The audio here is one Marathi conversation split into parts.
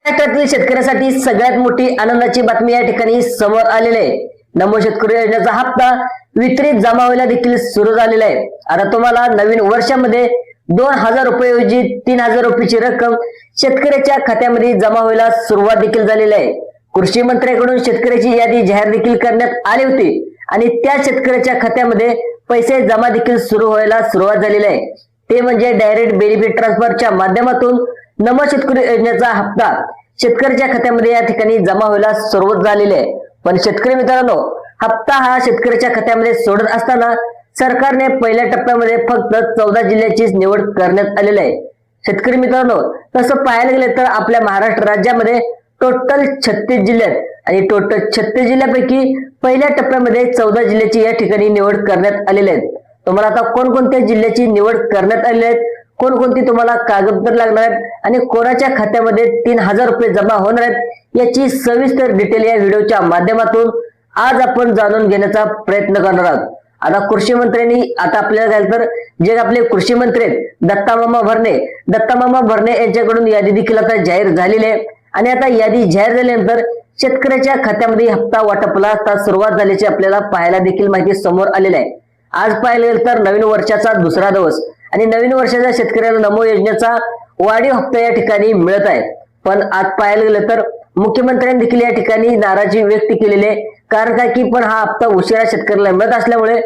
महाराष्ट्रातील शेतकऱ्यासाठी सगळ्यात मोठी आनंदाची बातमी या ठिकाणी समोर आलेली आहे। नमो शेतकरी योजनेचा हप्ता वितरित जमा व्हायला देखील सुरू झालेला आहे। आता तुम्हाला नवीन वर्षामध्ये 2000 रुपये ऐवजी 3000 रुपयाची रक्कम शेतकऱ्याच्या खात्यामध्ये जमा व्हायला सुरुवात देखील झालेली आहे। कृषी मंत्र्यांकडून शेतकऱ्याची यादी जाहीर देखील करण्यात आली होती आणि त्या शेतकऱ्याच्या खात्यामध्ये पैसे जमा देखील सुरू व्हायला सुरुवात झालेली आहे। ते म्हणजे डायरेक्ट बेनिफिट ट्रान्सफरच्या माध्यमातून नमो शेतकरी योजनेचा हप्ता शेतकऱ्याच्या खात्यामध्ये या ठिकाणी जमा व्हायला सुरुवात झालेली आहे। पण शेतकरी मित्रांनो, हप्ता हा शेतकऱ्याच्या खात्यामध्ये सोडत असताना सरकारने पहिल्या टप्प्यामध्ये फक्त 14 जिल्ह्याचीच निवड करण्यात आलेली आहे। शेतकरी मित्रांनो, तसं पाहायला गेलं तर आपल्या महाराष्ट्र राज्यामध्ये टोटल 36 जिल्ह्यात आणि टोटल 36 जिल्ह्यापैकी पहिल्या टप्प्यामध्ये 14 जिल्ह्याची या ठिकाणी निवड करण्यात आलेली आहे। तुम्हाला आता कोणकोणत्या जिल्ह्याची निवड करण्यात आलेली आहे, कोणकोणती तुम्हाला कागदपत्र लागणार आहेत आणि कोणाच्या खात्यामध्ये 3000 रुपये जमा होणार आहेत याची सविस्तर डिटेल या व्हिडिओच्या माध्यमातून आज आपण जाणून घेण्याचा प्रयत्न करणार आहोत। आता कृषी मंत्र्यांनी आता आपल्याला काय तर जे आपले कृषी मंत्री आहेत दत्तामामा भरणे यांच्याकडून यादी देखील आता जाहीर झालेली आहे आणि आता यादी जाहीर झाल्यानंतर शेतकऱ्याच्या खात्यामध्ये हप्ता वाटपाला आता सुरुवात झाल्याची आपल्याला पाहायला देखील माहिती समोर आलेली आहे। आज पाहायला गेलं तर नवीन वर्षाचा दुसरा दिवस आणि नवीन वर्षाच्या शेतकऱ्याला नमो योजनेचा वाढीव हप्ता या ठिकाणी मिळत आहे। पण आज पाहायला गेलं तर मुख्यमंत्र्यांनी देखील या ठिकाणी नाराजी व्यक्त केलेली आहे। कारण काय की पण हा हप्ता उशिरा शेतकऱ्याला मिळत असल्यामुळे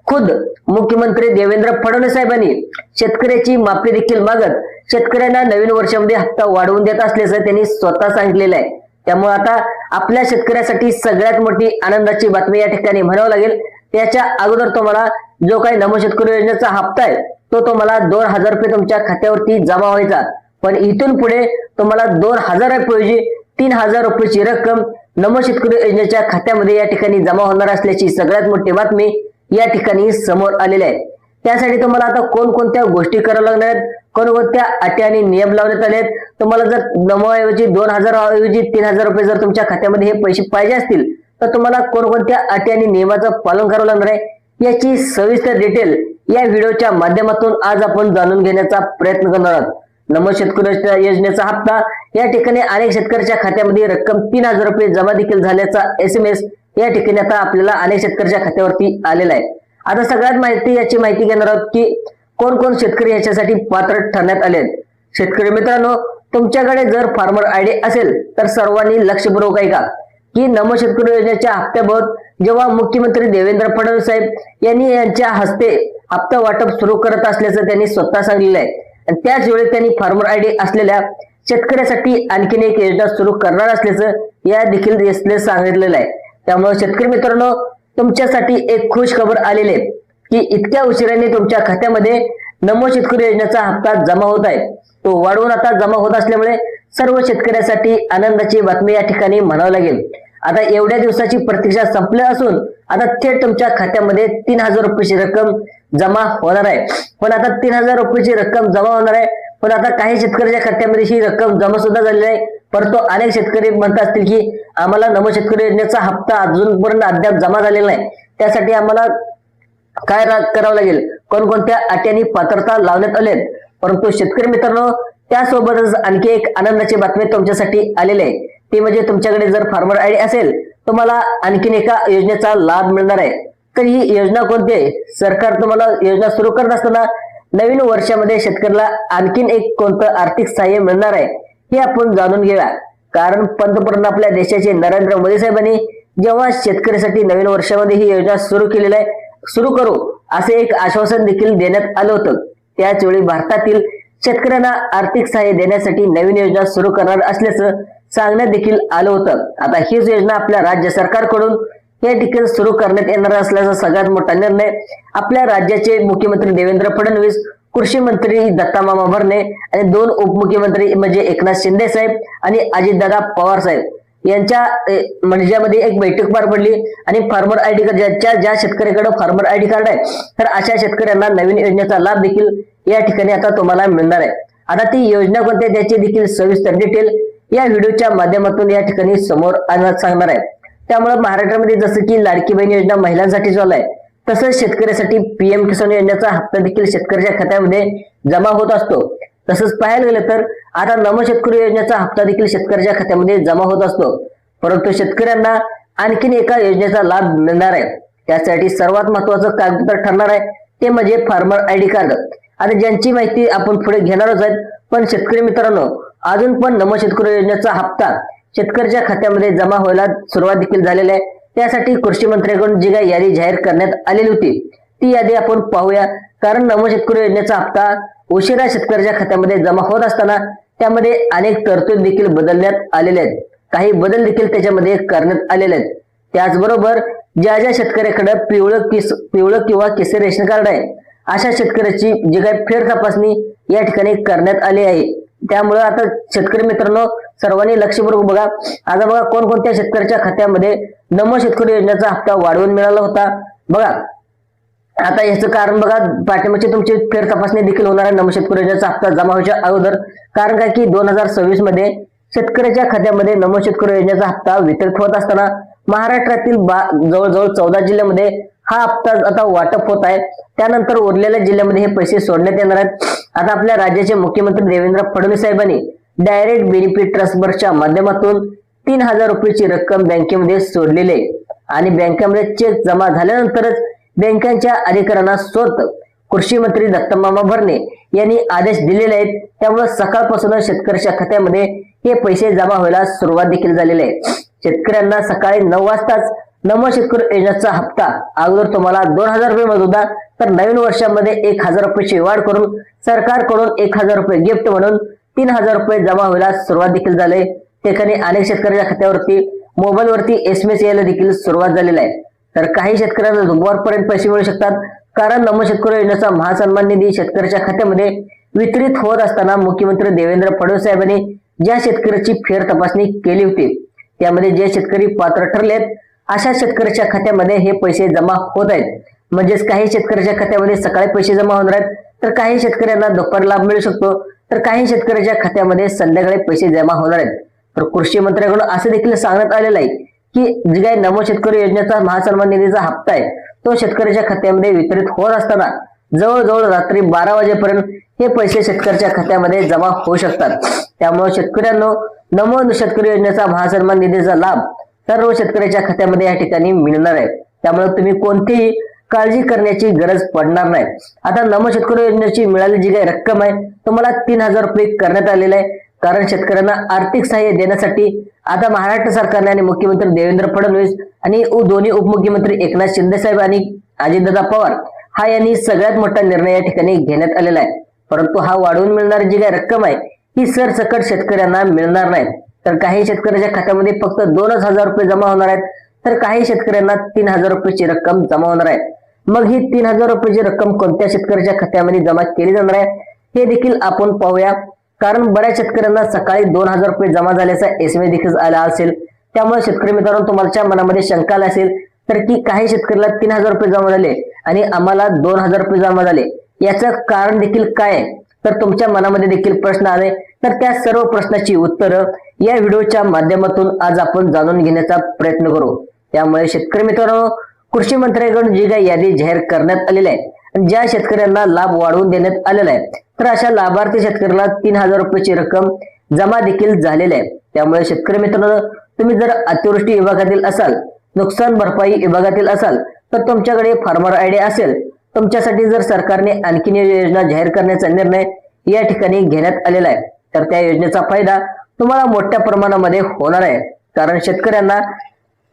खुद मुख्यमंत्री देवेंद्र फडणवीस साहेबांनी शेतकऱ्याची माफी देखील मागत शेतकऱ्यांना नवीन वर्षामध्ये हप्ता वाढवून देत असल्याचं त्यांनी स्वतः सांगितलेलं आहे। त्यामुळे आता आपल्या शेतकऱ्यासाठी सगळ्यात मोठी आनंदाची बातमी या ठिकाणी म्हणावं लागेल। त्याच्या अगोदर तुम्हाला जो काही नमो शेतकरी योजनेचा हप्ता आहे तो तुम्हाला 2000 रुपये तुमच्या खात्यावरती जमा व्हायचा, पण इथून पुढे तुम्हाला 2000 रुपये 3000 रुपयाची रक्कम नमो शेतकरी योजनेच्या खात्यामध्ये या ठिकाणी जमा होणार असल्याची सगळ्यात मोठी बातमी या ठिकाणी समोर आलेली आहे। त्यासाठी तुम्हाला आता कोणकोणत्या गोष्टी कराव्या लागणार आहेत, कोणकोणत्या अटी आणि नियम लावण्यात आले आहेत। तुम्हाला जर नमोऐवजी 2000 ऐवजी 3000 रुपये जर तुमच्या खात्यामध्ये हे पैसे पाहिजे असतील तर तुम्हाला कोणकोणत्या अटी आणि नियमाचं पालन करावं लागणार आहे याची सविस्तर डिटेल या व्हिडिओच्या माध्यमातून आज आपण जाणून घेण्याचा प्रयत्न करणार आहोत। नमो शेतकरी योजनेचा हप्ता या ठिकाणी अनेक शेतकऱ्याच्या खात्यामध्ये रक्कम 3000 रुपये जमा देखील झाल्याचा SMS या ठिकाणी आता आपल्याला अनेक शेतकऱ्याच्या खात्यावरती आलेला आहे। आता सगळ्यात याची माहिती घेणार आहोत की कोण कोण शेतकरी याच्यासाठी पात्र ठरण्यात आले आहेत। शेतकरी मित्रांनो, तुमच्याकडे जर फार्मर ID असेल तर सर्वांनी लक्षपूर्वक ऐका की नमो शेतकरी योजनेच्या हप्त्याबाबत जेव्हा मुख्यमंत्री देवेंद्र फडणवीस साहेब यांनी यांच्या हस्ते हप्ता वाटप सुरू करत असल्याचं त्यांनी स्वतः सांगितलेलं आहे आणि त्याच वेळी त्यांनी फार्मर ID असलेल्या शेतकऱ्यासाठी आणखीन एक योजना सुरू करणार असल्याचं या देखील सांगितलेलं आहे। त्यामुळे शेतकरी मित्रांनो, तुमच्यासाठी एक खुश खबर आलेली आहे की इतक्या उशिराने तुमच्या खात्यामध्ये नमो शेतकरी योजनेचा हप्ता जमा होत आहे। तो वाढवून आता जमा होत असल्यामुळे सर्व शेतकऱ्यासाठी आनंदाची बातमी या ठिकाणी म्हणावं लागेल। आता एवढ्या दिवसाची प्रतीक्षा संपली असून आता थेट तुमच्या खात्यामध्ये 3000 रुपयाची रक्कम जमा होणार आहे। पण आता 3000 रुपयाची रक्कम जमा होणार आहे, पण आता काही शेतकऱ्याच्या खात्यामध्ये ही रक्कम जमा सुद्धा झालेली आहे, परंतु अनेक शेतकरी म्हणत असतील की आम्हाला नमो शेतकरी योजनेचा हप्ता अजूनपर्यंत अद्याप जमा झालेला नाही, त्यासाठी आम्हाला काय करावं लागेल, कोणकोणत्या अटी आणि पात्रता लावण्यात आल्या आहेत। परंतु शेतकरी मित्रांनो, त्यासोबतच आणखी एक आनंदाची बातमी तुमच्यासाठी आलेली आहे। ती म्हणजे तुमच्याकडे जर फार्मर ID असेल तुम्हाला आणखीन एका योजनेचा लाभ मिळणार आहे। तर ही योजना कोणती आहे? सरकार तुम्हाला योजना सुरू करत असताना नवीन वर्षामध्ये शेतकऱ्याला आणखीन एक कोणतं आर्थिक सहाय्य मिळणार आहे हे आपण जाणून घेऊया। कारण पंतप्रधान आपल्या देशाचे नरेंद्र मोदी साहेबांनी जेव्हा शेतकऱ्यासाठी नवीन वर्षामध्ये ही योजना सुरू केलेली आहे, सुरू करू असे एक आश्वासन देखील देण्यात आलं होतं। त्याच वेळी भारतातील शेतकऱ्यांना आर्थिक सहाय्य देण्यासाठी नवीन योजना सुरू करणार असल्याचं सांगण्यात देखील आलं होतं। आता हीच योजना आपल्या राज्य सरकारकडून या ठिकाणी सुरू करण्यात येणार असल्याचा सगळ्यात मोठा निर्णय आपल्या राज्याचे मुख्यमंत्री देवेंद्र फडणवीस, कृषी मंत्री दत्तामामा भरणे आणि 2 उपमुख्यमंत्री म्हणजे एकनाथ शिंदे साहेब आणि अजितदादा पवार साहेब यांच्या म्हणजे एक बैठक पार पडली आणि फार्मर ID ज्या शेतकऱ्याकडे फार्मर ID कार्ड आहे तर अशा शेतकऱ्यांना नवीन योजनेचा लाभ देखील या ठिकाणी आता तुम्हाला मिळणार आहे। आता ती योजना कोणती त्याची देखील सविस्तर डिटेल या व्हिडिओच्या माध्यमातून या ठिकाणी समोर सांगणार आहे। त्यामुळे महाराष्ट्रामध्ये जसं की लाडकी बहीण योजना महिलांसाठी चालू आहे, तसंच शेतकऱ्यासाठी PM किसान योजनेचा हप्ता देखील शेतकऱ्याच्या खात्यामध्ये जमा होत असतो। तसंच पाहायला गेलं तर आता नमो शेतकरी योजनेचा हप्ता देखील शेतकऱ्याच्या खात्यामध्ये जमा होत असतो, परंतु शेतकऱ्यांना आणखीन एका योजनेचा लाभ मिळणार आहे. त्यासाठी सर्वात महत्वाचं कागदपत्र ठरणार आहे ते म्हणजे फार्मर आयडी कार्ड. आता ज्यांची माहिती आपण पुढे घेणारच आहेत, पण शेतकरी मित्रांनो अजून पण नमो शेतकरी योजनेचा हप्ता शेतकऱ्याच्या खात्यामध्ये जमा व्हायला सुरुवात देखील झालेली आहे. त्यासाठी कृषी मंत्र्यांकडून जी काही यादी जाहीर करण्यात आलेली होती ती यादी आपण पाहूया. कारण नमो शेतकरी योजनेचा हप्ता उशिरा शेतकऱ्याच्या खात्यामध्ये जमा होत असताना त्यामध्ये अनेक तरतूद देखील बदलण्यात आलेले आहेत, काही बदल देखील त्याच्यामध्ये करण्यात आलेले आहेत. त्याचबरोबर ज्या ज्या शेतकऱ्याकडे पिवळं किंवा केसरी रेशन कार्ड आहे अशा शेतकऱ्याची जी काही फेर तपासणी या ठिकाणी करण्यात आली आहे. त्यामुळे आता शेतकरी मित्रांनो सर्वांनी लक्षपूर्वक बघा. आता बघा कोणकोणत्या शेतकऱ्याच्या खात्यामध्ये नमो शेतकरी योजनेचा हप्ता वाढवून मिळाला होता. बघा आता याचं कारण बघा, पाठिंबाची तुमची फेर तपासणी देखील होणार आहे नमो शेतकरी योजनेचा हप्ता जमा व्हायच्या अगोदर. कारण काय की 2026 मध्ये शेतकऱ्याच्या खात्यामध्ये नमो शेतकरी योजनेचा हप्ता वितरित होत असताना महाराष्ट्रातील जवळजवळ 14 जिल्ह्यामध्ये हा हप्ता आता वाटप होत आहे. त्यानंतर उरलेल्या जिल्ह्यामध्ये हे पैसे सोडण्यात येणार आहेत. आता आपल्या राज्याचे मुख्यमंत्री देवेंद्र फडणवीस साहेबांनी डायरेक्ट बेनिफिट ट्रस्टच्या माध्यमातून 3,000 रुपयाची रक्कम बँकेमध्ये सोडलेली आहे आणि बँकेमध्ये चेक जमा झाल्यानंतरच बँकांच्या अधिकाऱ्यांना स्वतः कृषी मंत्री दत्तमामा भरणे यांनी आदेश दिलेले आहेत. त्यामुळे सकाळपासूनच शेतकऱ्याच्या खात्यामध्ये हे पैसे जमा व्हायला सुरुवात देखील झालेली आहे. शेतकऱ्यांना सकाळी 9 वाजताच नमो शेतकरी योजनेचा हप्ता अगोदर तुम्हाला 2,000 रुपये मिळत होता, तर नवीन वर्षामध्ये 1,000 रुपयाची वाढ करून सरकारकडून 1,000 रुपये गिफ्ट म्हणून 3,000 रुपये जमा व्हायला सुरुवात देखील झाली. ठिकाणी अनेक शेतकऱ्यांच्या खात्यावरती मोबाईलवरती SMS यायला देखील सुरुवात झालेली आहे. तर काही शेतकऱ्यांना दुपारपर्यंत पैसे मिळू शकतात. कारण नमो शेतकरी योजनेचा महासन्मान निधी शेतकऱ्याच्या खात्यामध्ये वितरित होत असताना मुख्यमंत्री देवेंद्र फडणवीस साहेबांनी ज्या शेतकऱ्याची फेर तपासणी केली होती त्यामध्ये जे शेतकरी पात्र ठरलेत अशा शेतकऱ्याच्या खात्यामध्ये हे पैसे जमा होत आहेत. म्हणजेच काही शेतकऱ्याच्या खात्यामध्ये सकाळी पैसे जमा होणार आहेत, तर काही शेतकऱ्यांना दुपारी लाभ मिळू शकतो, तर काही शेतकऱ्याच्या खात्यामध्ये संध्याकाळी पैसे जमा होणार आहेत. तर कृषी मंत्र्यांकडून असं देखील सांगण्यात आलेलं आहे की जे काही नमो शेतकरी योजनेचा महासन्मान निधीचा हप्ता आहे तो शेतकऱ्याच्या खात्यामध्ये वितरित होत असताना जवळजवळ रात्री 12 वाजेपर्यंत हे पैसे शेतकऱ्याच्या खात्यामध्ये जमा होऊ शकतात. त्यामुळे शेतकऱ्यांनो नमो शेतकरी योजनेचा महासन्मान निधीचा लाभ सर्व शेतकऱ्याच्या खात्यामध्ये या ठिकाणी मिळणार आहे. त्यामुळे तुम्ही कोणतीही काळजी करण्याची गरज पडणार नाही. आता नमो शेतकरी योजनेची मिळालेली जी काही रक्कम आहे तुम्हाला 3,000 रुपये करण्यात आलेले आहे. कारण शेतकऱ्यांना आर्थिक सहाय्य देण्यासाठी आता महाराष्ट्र सरकारने आणि मुख्यमंत्री देवेंद्र फडणवीस आणि दोन्ही उपमुख्यमंत्री एकनाथ शिंदे साहेब आणि अजितदादा पवार हा यांनी सगळ्यात मोठा निर्णय या ठिकाणी घेण्यात आलेला आहे. परंतु हा वाढवून मिळणारी जी काही रक्कम आहे ही सरसकट शेतकऱ्यांना मिळणार नाही. तर काही शेतकऱ्याच्या खात्यामध्ये फक्त 2,000 रुपये जमा होणार आहेत, तर काही शेतकऱ्यांना 3,000 रुपयाची रक्कम जमा होणार आहे. मग ही 3,000 रुपयाची रक्कम कोणत्या शेतकऱ्याच्या खात्यामध्ये जमा केली जाणार आहे हे देखील आपण पाहूया. कारण बऱ्याच शेतकऱ्यांना सकाळी 2,000 रुपये जमा झाल्याचा SMS देखील आला असेल. त्यामुळे शेतकरी मित्रांनो तुमच्या मनामध्ये शंका आली असेल तर की काही शेतकऱ्याला 3,000 रुपये जमा झाले आणि आम्हाला 2,000 रुपये जमा झाले, याचं कारण देखील काय आहे, तर तुमच्या मनामध्ये देखील प्रश्न आले. तर त्या सर्व प्रश्नाची उत्तरं या व्हिडिओच्या माध्यमातून आज आपण जाणून घेण्याचा प्रयत्न करू. त्यामुळे शेतकरी मित्रांनो कृषी मंत्र्यांकडून जी काही यादी जाहीर करण्यात आलेली आहे आणि ज्या शेतकऱ्यांना लाभ वाढवून देण्यात आलेला आहे तर अशा लाभार्थी शेतकऱ्याला 3,000 रुपयाची रक्कम जमा देखील झालेली आहे. त्यामुळे शेतकरी मित्रांनो तुम्ही जर अतिवृष्टी विभागातील असाल, नुकसान भरपाई विभागातील असाल तर तुमच्याकडे फार्मर आयडी असेल, तुमच्यासाठी जर सरकारने आणखीन योजना जाहीर करण्याचा निर्णय या ठिकाणी घेण्यात आलेला आहे तर त्या योजनेचा फायदा तुम्हाला मोठ्या प्रमाणामध्ये होणार आहे. कारण शेतकऱ्यांना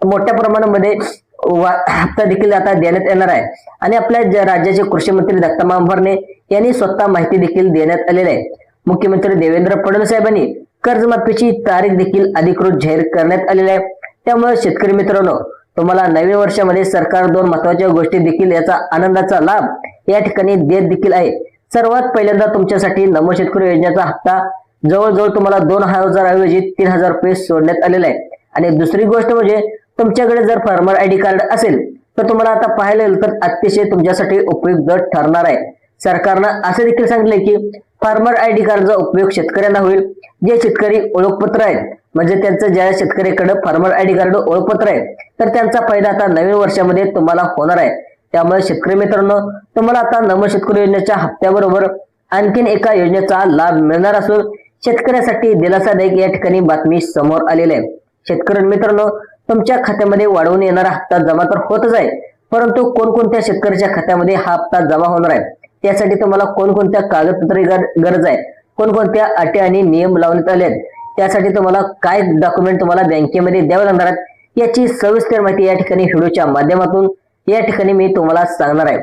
मोठ्या प्रमाणामध्ये हप्ता देखील आता देण्यात येणार आहे आणि आपल्या राज्याचे कृषी मंत्री दत्तमामा भरणे यांनी स्वतः माहिती देखील देण्यात आलेली आहे. मुख्यमंत्री देवेंद्र फडणवीस साहेबांनी कर्जमाफीची तारीख देखील अधिकृत जाहीर करण्यात आलेली आहे. त्यामुळे शेतकरी मित्रांनो तुम्हाला नवीन वर्षामध्ये सरकार 2 महत्वाच्या गोष्टी देखील याचा आनंदाचा लाभ या ठिकाणी देत देखील आहे. सर्वात पहिल्यांदा तुमच्यासाठी नमो शेतकरी योजनेचा हप्ता जवळजवळ तुम्हाला 2,000 ऐवजी 3,000 रुपये सोडण्यात आलेला आहे. आणि दुसरी गोष्ट म्हणजे तुमच्याकडे जर फार्मर आयडी कार्ड असेल तर तुम्हाला आता पाहायला गेलं तर अतिशय तुमच्यासाठी उपयुक्त ठरणार आहे. सरकारनं असं देखील सांगितलंय की फार्मर आयडी कार्डचा उपयोग शेतकऱ्यांना होईल जे शेतकरी ओळखपत्र आहेत, म्हणजे त्यांचं ज्या शेतकऱ्याकडे फार्मर आयडी कार्ड ओळखपत्र आहे तर त्यांचा फायदा आता नवीन वर्षामध्ये तुम्हाला होणार आहे. त्यामुळे शेतकरी मित्रांनो तुम्हाला आता नमो शेतकरी योजनेच्या हप्त्याबरोबर आणखीन एका योजनेचा लाभ मिळणार असून शेतकऱ्यासाठी दिलासादायक या ठिकाणी बातमी समोर आलेली आहे। शेतकरी मित्रांनो, तुमच्या खात्यामध्ये वाढवून येणारा हप्ता जमा तर होतच आहे, परंतु कोणकोणत्या शेतकऱ्याच्या खात्यामध्ये हा हप्ता जमा होणार आहे, त्यासाठी तुम्हाला कोणकोणत्या कागदपत्रे गरज आहे, कोणकोणत्या अटी आणि नियम लावण्यात आले आहेत, त्यासाठी तुम्हाला काय डॉक्युमेंट तुम्हाला बँकेमध्ये द्यावे लागणार आहेत, याची सविस्तर माहिती या ठिकाणी व्हिडिओच्या माध्यमातून या ठिकाणी मी तुम्हाला सांगणार आहे।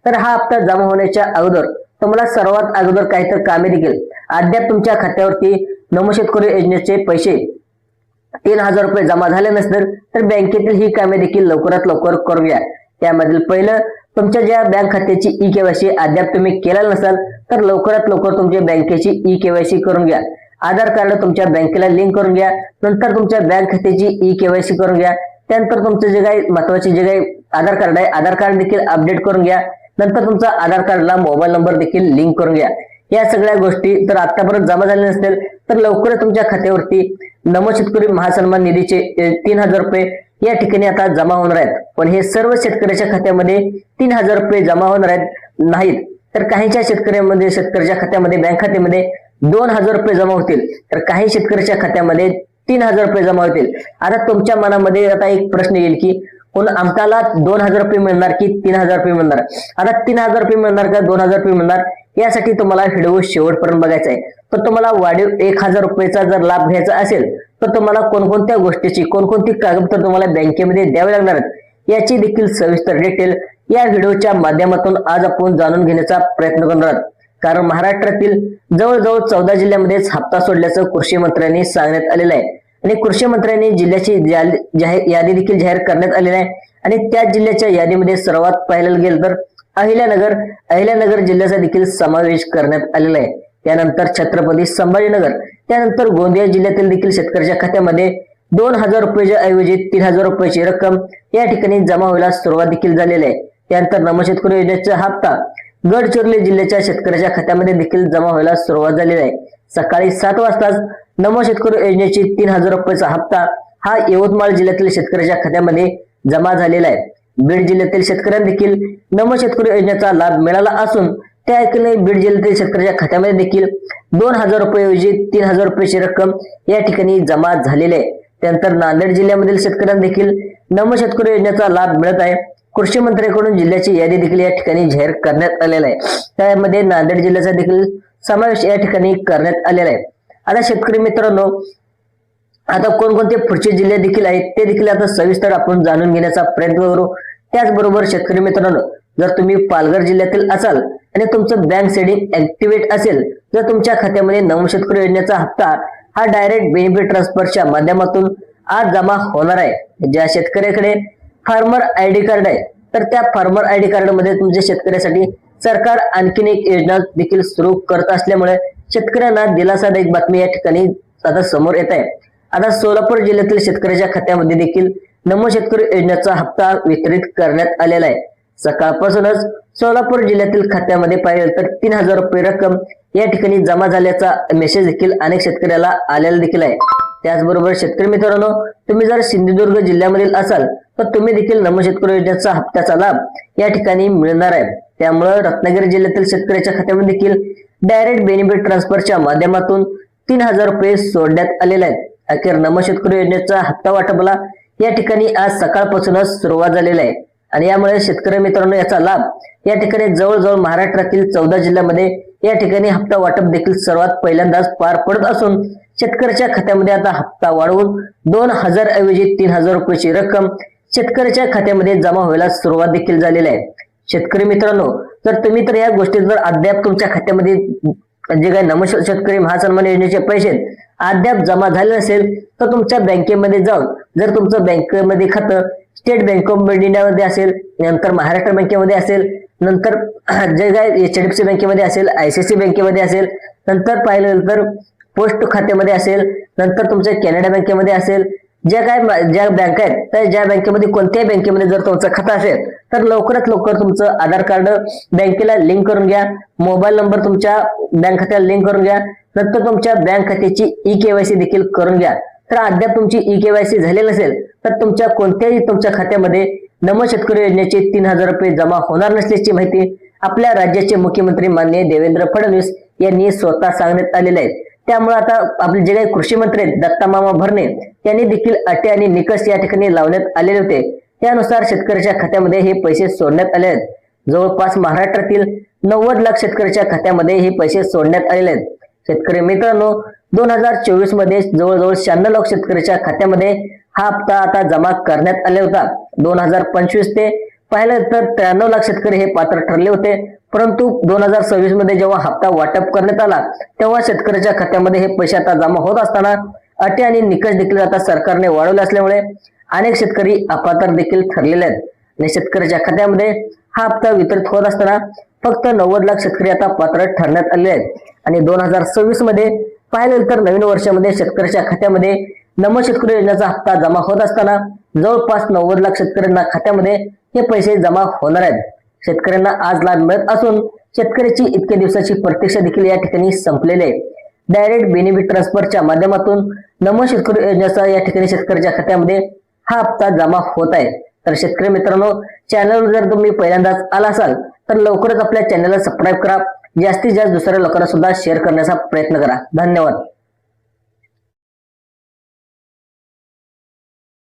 तर हा हप्ता जमा होण्याच्या अगोदर तुम्हाला सर्वात अगोदर काहीतरी कामे देखील अद्याप तुमच्या खात्यावरती नमो शेतकरी योजनेचे पैसे 3000 रुपये जमा झाले नसतील तर बँकेतील ही कामे देखील लवकरात लवकर करूया। त्यामधील पहिलं, तुमच्या ज्या बँक खात्याची ई-केवायसी अद्याप तुम्ही केलेला नसाल तर लवकरात लवकर तुमच्या बँकेची ई-केवायसी करून घ्या। आधार कार्ड तुमच्या बँकेला लिंक करून घ्या, नंतर तुमच्या बँक खात्याची ई-केवायसी करून घ्या। त्यानंतर तुमचं जे काही महत्वाचे जे काही आधार कार्ड आहे, आधार कार्ड देखील अपडेट करून घ्या। नंतर तुमचा आधार कार्डला मोबाईल नंबर देखील लिंक करून घ्या। या सगळ्या गोष्टी जर आतापर्यंत जमा झाल्या नसतील तर लवकरच तुमच्या खात्यावरती नमो शेतकरी महासन्मान निधीचे 3000 रुपये या ठिकाणी आता जमा होणार आहेत। पण हे सर्व शेतकऱ्याच्या खात्यामध्ये 3000 रुपये जमा होणार आहेत नाहीत, तर काहींच्या शेतकऱ्याच्या खात्यामध्ये बँक खात्यामध्ये 2000 रुपये जमा होतील, तर काही शेतकऱ्याच्या खात्यामध्ये 3000 रुपये जमा होतील। आता तुमच्या मनामध्ये आता एक प्रश्न येईल की कोण आमच्याला 2000 रुपये मिळणार की 3000 रुपये मिळणार। आता 3000 रुपये मिळणार का 2000 रुपये मिळणार, यासाठी तुम्हाला व्हिडिओ शेवटपर्यंत बघायचा आहे। तर तुम्हाला वाढीव 1000 रुपयेचा जर लाभ घ्यायचा असेल तर तुम्हाला कोणकोणत्या गोष्टीची कोणकोणती कागदपत्र तुम्हाला बँकेमध्ये द्यावे लागणार आहेत, याची देखील सविस्तर डिटेल या व्हिडिओच्या माध्यमातून आज आपण जाणून घेण्याचा प्रयत्न करणार आहोत। कारण महाराष्ट्रातील जवळजवळ 14 जिल्ह्यांमध्येच हप्ता सोडल्याचं कृषी मंत्र्यांनी सांगण्यात आलेलं आहे आणि कृषी मंत्र्यांनी जिल्ह्याची यादी देखील जाहीर करण्यात आलेली आहे। आणि त्याच जिल्ह्याच्या यादीमध्ये सर्वात पाहायला गेलं तर अहिल्यानगर जिल्ह्याचा देखील समावेश करण्यात आलेला आहे। त्यानंतर छत्रपती संभाजीनगर, त्यानंतर गोंदिया जिल्ह्यातील देखील शेतकऱ्याच्या खात्यामध्ये 2000 रुपयाच्या ऐवजी 3000 रुपयाची रक्कम या ठिकाणी जमा व्हायला सुरुवात देखील झालेली आहे। त्यानंतर नमो शेतकरी योजनेचा हप्ता गडचिरोली जिल्ह्याच्या शेतकऱ्याच्या खात्यामध्ये देखील जमा व्हायला सुरुवात झालेली आहे। सकाळी 7 वाजताच नमो शेतकरी योजनेची 3000 रुपयाचा हप्ता हा यवतमाळ जिल्ह्यातील शेतकऱ्याच्या खात्यामध्ये जमा झालेला आहे। बीड जिल्ह्यातील शेतकऱ्यांना देखील नमो शेतकरी योजनेचा लाभ मिळाला असून त्या ऐकले बीड जिल्ह्यातील शेतकऱ्याच्या खात्यामध्ये देखील 2000 रुपयाऐवजी 3000 रुपयाची रक्कम या ठिकाणी जमा झालेली आहे। त्यानंतर नांदेड जिल्ह्यामधील शेतकऱ्यांना देखील नमो शेतकरी योजनेचा लाभ मिळत आहे। कृषी मंत्र्यांकडून जिल्ह्याची यादी देखील या ठिकाणी जाहीर करण्यात आलेला आहे। त्यामध्ये नांदेड जिल्ह्याचा देखील समावेश या ठिकाणी करण्यात आलेला आहे। आता शेतकरी मित्रांनो, आता कोणकोणते पुढचे जिल्हे देखील आहेत ते देखील आता सविस्तर आपण जाणून घेण्याचा प्रयत्न करू। त्याचबरोबर शेतकरी मित्रांनो, जर तुम्ही पालघर जिल्ह्यातील असाल आणि तुमचं बँक सेटिंग ऍक्टिव्हेट असेल, जर तुमच्या खात्यामध्ये नमो शेतकरी योजनेचा हप्ता हा डायरेक्ट बेनिफिट ट्रान्सफरच्या माध्यमातून आज जमा होणार आहे। ज्या शेतकऱ्याकडे फार्मर आयडी कार्ड आहे तर त्या फार्मर आयडी कार्ड मध्ये तुमच्या शेतकऱ्यासाठी सरकार आणखीन एक योजना देखील सुरू करत असल्यामुळे शेतकऱ्यांना दिलासादायक बातमी या ठिकाणी आता समोर येत आहे। आता सोलापूर जिल्ह्यातील शेतकऱ्याच्या खात्यामध्ये देखील नमो शेतकरी योजनेचा हप्ता वितरित करण्यात आलेला आहे। सकाळपासूनच सोलापूर जिल्ह्यातील खात्यामध्ये पाहिलं तर 3000 रुपये रक्कम या ठिकाणी जमा झाल्याचा मेसेज देखील अनेक शेतकऱ्याला आलेला देखील आहे। त्याचबरोबर शेतकरी मित्रांनो, तुम्ही जर सिंधुदुर्ग जिल्ह्यामधील असाल तर तुम्ही देखील नमो शेतकरी योजनेचा हप्त्याचा लाभ या ठिकाणी मिळणार आहे। त्यामुळे रत्नागिरी जिल्ह्यातील शेतकऱ्याच्या खात्यामध्ये देखील डायरेक्ट बेनिफिट ट्रान्सफरच्या माध्यमातून 3000 रुपये सोडण्यात आलेले आहेत। अखेर नमो शेतकरी योजनेचा हप्ता वाटपाला या ठिकाणी आज सकाळपासूनच सुरुवात झालेली आहे आणि यामुळे शेतकरी मित्रांनो याचा लाभ या ठिकाणी जवळजवळ महाराष्ट्रातील 14 जिल्ह्यामध्ये या ठिकाणी हप्ता वाटप देखील सर्वात पहिल्यांदाच पार पडत असून शेतकऱ्याच्या खात्यामध्ये आता हप्ता वाढवून 2000 ऐवजी 3000 रुपयाची रक्कम शेतकऱ्याच्या खात्यामध्ये जमा व्हायला सुरुवात देखील झालेली आहे। शेतकरी मित्रांनो, जर तुम्ही तर या गोष्टी जर अद्याप तुमच्या खात्यामध्ये जे काही नमो शेतकरी महासन्मान योजनेचे पैसे अद्याप जमा झाले नसेल तर तुमच्या बँकेमध्ये जाऊन जर तुमचं बँकेमध्ये खातं स्टेट बँक ऑफ इंडियामध्ये असेल, नंतर महाराष्ट्र बँकेमध्ये असेल, नंतर जे काही HDFC बँकेमध्ये असेल, ICICI बँकेमध्ये असेल, नंतर पाहिलं तर पोस्ट खात्यामध्ये असेल, नंतर तुमच्या कॅनडा बँकेमध्ये असेल, ज्या बँक आहेत तर ज्या बँकेमध्ये कोणत्याही बँकेमध्ये जर तुमचं खातं असेल तर लवकरात लवकर तुमचं आधार कार्ड बँकेला लिंक करून घ्या, मोबाईल नंबर तुमच्या बँक खात्याला लिंक करून घ्या, नंतर तुमच्या बँक खात्याची ई-केवायसी देखील करून घ्या। तर अद्याप तुमची ई-केवायसी झालेली नसेल तर तुमच्या कोणत्याही तुमच्या खात्यामध्ये नमो शेतकरी योजनेचे 3000 रुपये जमा होणार नसल्याची माहिती आपल्या राज्याचे मुख्यमंत्री माननीय देवेंद्र फडणवीस यांनी स्वतः सांगण्यात आलेले आहे। त्यामुळे आता आपले जे काही कृषी मंत्री आहेत दत्ता मामा भरणे यांनी देखील अटी आणि निकष या ठिकाणी लावण्यात आलेले होते। त्यानुसार शेतकऱ्याच्या खात्यामध्ये हे पैसे सोडण्यात आले आहेत। जवळपास महाराष्ट्रातील 90 लाख शेतकऱ्याच्या खात्यामध्ये हे पैसे सोडण्यात आलेले आहेत। शेतकरी मित्रांनो, 2024 मध्ये जवळजवळ 96 लाख शेतकऱ्याच्या खात्यामध्ये हा हप्ता आता जमा करण्यात आला होता। 2025 ते पाहिलं तर 93 लाख शेतकरी हे पात्र ठरले होते, परंतु 2026 मध्ये जेव्हा हप्ता वाटप करण्यात आला तेव्हा शेतकऱ्याच्या खात्यामध्ये हे पैसे आता जमा होत असताना अटी आणि निकष देखील आता सरकारने वाढवले असल्यामुळे अनेक शेतकरी अपात्र देखील ठरलेले आहेत आणि शेतकऱ्याच्या खात्यामध्ये हा हप्ता वितरित होत असताना फक्त 90 लाख शेतकरी आता पात्र ठरण्यात आले आहेत। आणि 2026 मध्ये पाहिलं तर नवीन वर्षामध्ये शेतकऱ्याच्या खात्यामध्ये नमो शेतकरी योजनेचा हप्ता जमा होत असताना जवळपास 90 लाख शेतकऱ्यांना खात्यामध्ये हे पैसे जमा होणार आहेत। शेतकऱ्यांना आज लाभ मिळत असून शेतकऱ्याची इतक्या दिवसाची प्रतीक्षा देखील या ठिकाणी संपलेली आहे। डायरेक्ट बेनिफिट ट्रान्सफरच्या माध्यमातून नमो शेतकरी योजनेचा या ठिकाणी शेतकऱ्याच्या खात्यामध्ये हा हप्ता जमा होत आहे। तर शेतकरी मित्रांनो, चॅनलवर जर तुम्ही पहिल्यांदाच आला असाल तर लवकरच आपल्या चॅनलला सबस्क्राईब करा, जास्तीत जास्त दुसऱ्या लोकांना सुद्धा शेअर करण्याचा प्रयत्न करा। धन्यवाद।